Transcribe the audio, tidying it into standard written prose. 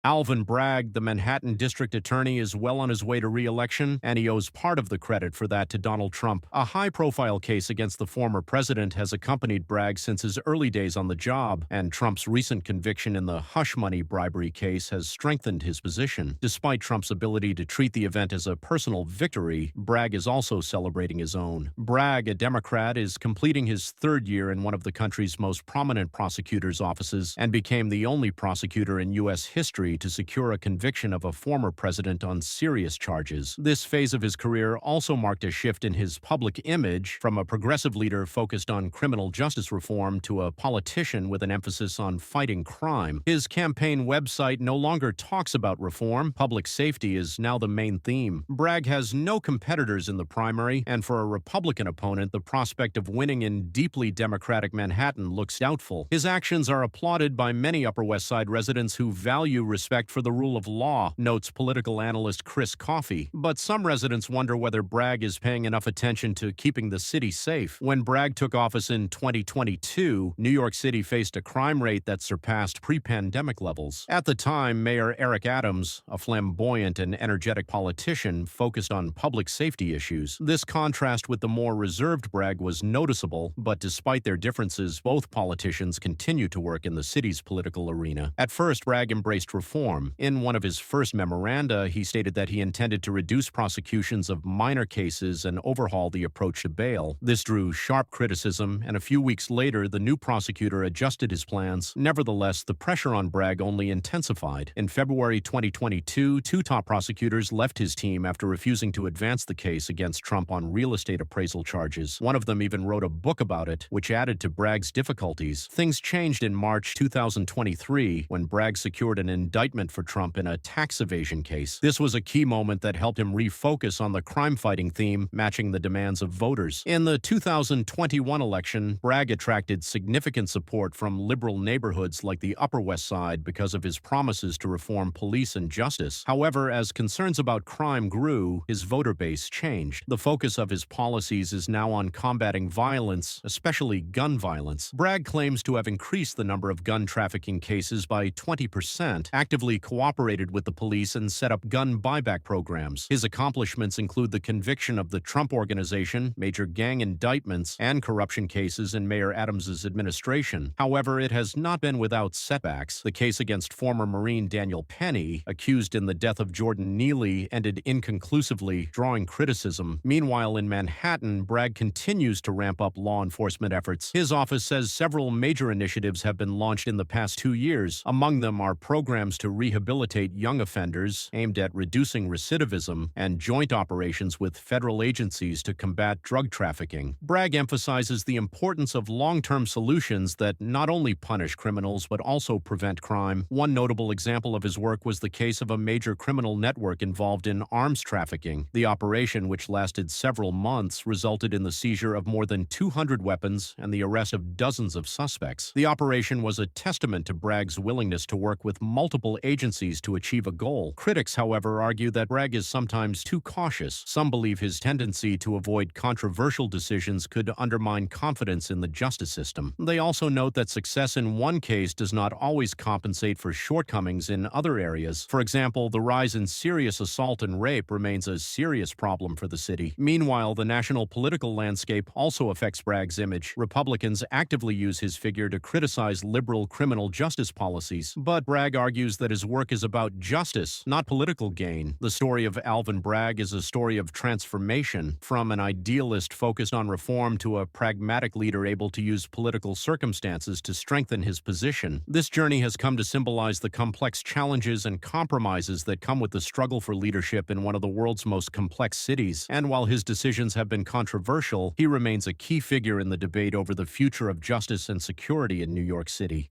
Alvin Bragg, the Manhattan district attorney, is well on his way to re-election, and he owes part of the credit for that to Donald Trump. A high-profile case against the former president has accompanied Bragg since his early days on the job, and Trump's recent conviction in the hush money bribery case has strengthened his position. Despite Trump's ability to treat the event as a personal victory, Bragg is also celebrating his own. Bragg, a Democrat, is completing his third year in one of the country's most prominent prosecutors' offices and became the only prosecutor in U.S. history to secure a conviction of a former president on serious charges. This phase of his career also marked a shift in his public image, from a progressive leader focused on criminal justice reform to a politician with an emphasis on fighting crime. His campaign website no longer talks about reform. Public safety is now the main theme. Bragg has no competitors in the primary, and for a Republican opponent, the prospect of winning in deeply Democratic Manhattan looks doubtful. His actions are applauded by many Upper West Side residents who value respect for the rule of law, notes political analyst Chris Coffey. But some residents wonder whether Bragg is paying enough attention to keeping the city safe. When Bragg took office in 2022, New York City faced a crime rate that surpassed pre-pandemic levels. At the time, Mayor Eric Adams, a flamboyant and energetic politician, focused on public safety issues. This contrast with the more reserved Bragg was noticeable, but despite their differences, both politicians continue to work in the city's political arena. At first, Bragg embraced reform. In one of his first memoranda, he stated that he intended to reduce prosecutions of minor cases and overhaul the approach to bail. This drew sharp criticism, and a few weeks later, the new prosecutor adjusted his plans. Nevertheless, the pressure on Bragg only intensified. In February 2022, two top prosecutors left his team after refusing to advance the case against Trump on real estate appraisal charges. One of them even wrote a book about it, which added to Bragg's difficulties. Things changed in March 2023 when Bragg secured an indictment for Trump in a tax evasion case. This was a key moment that helped him refocus on the crime-fighting theme, matching the demands of voters. In the 2021 election, Bragg attracted significant support from liberal neighborhoods like the Upper West Side because of his promises to reform police and justice. However, as concerns about crime grew, his voter base changed. The focus of his policies is now on combating violence, especially gun violence. Bragg claims to have increased the number of gun trafficking cases by 20%, actively cooperated with the police, and set up gun buyback programs. His accomplishments include the conviction of the Trump Organization, major gang indictments, and corruption cases in Mayor Adams's administration. However, it has not been without setbacks. The case against former Marine Daniel Penny, accused in the death of Jordan Neely, ended inconclusively, drawing criticism. Meanwhile, in Manhattan, Bragg continues to ramp up law enforcement efforts. His office says several major initiatives have been launched in the past 2 years. Among them are programs to rehabilitate young offenders, aimed at reducing recidivism, and joint operations with federal agencies to combat drug trafficking. Bragg emphasizes the importance of long-term solutions that not only punish criminals but also prevent crime. One notable example of his work was the case of a major criminal network involved in arms trafficking. The operation, which lasted several months, resulted in the seizure of more than 200 weapons and the arrest of dozens of suspects. The operation was a testament to Bragg's willingness to work with multiple agencies to achieve a goal. Critics, however, argue that Bragg is sometimes too cautious. Some believe his tendency to avoid controversial decisions could undermine confidence in the justice system. They also note that success in one case does not always compensate for shortcomings in other areas. For example, the rise in serious assault and rape remains a serious problem for the city. Meanwhile, the national political landscape also affects Bragg's image. Republicans actively use his figure to criticize liberal criminal justice policies. But Bragg argues that his work is about justice, not political gain. The story of Alvin Bragg is a story of transformation, from an idealist focused on reform to a pragmatic leader able to use political circumstances to strengthen his position. This journey has come to symbolize the complex challenges and compromises that come with the struggle for leadership in one of the world's most complex cities. And while his decisions have been controversial, he remains a key figure in the debate over the future of justice and security in New York City.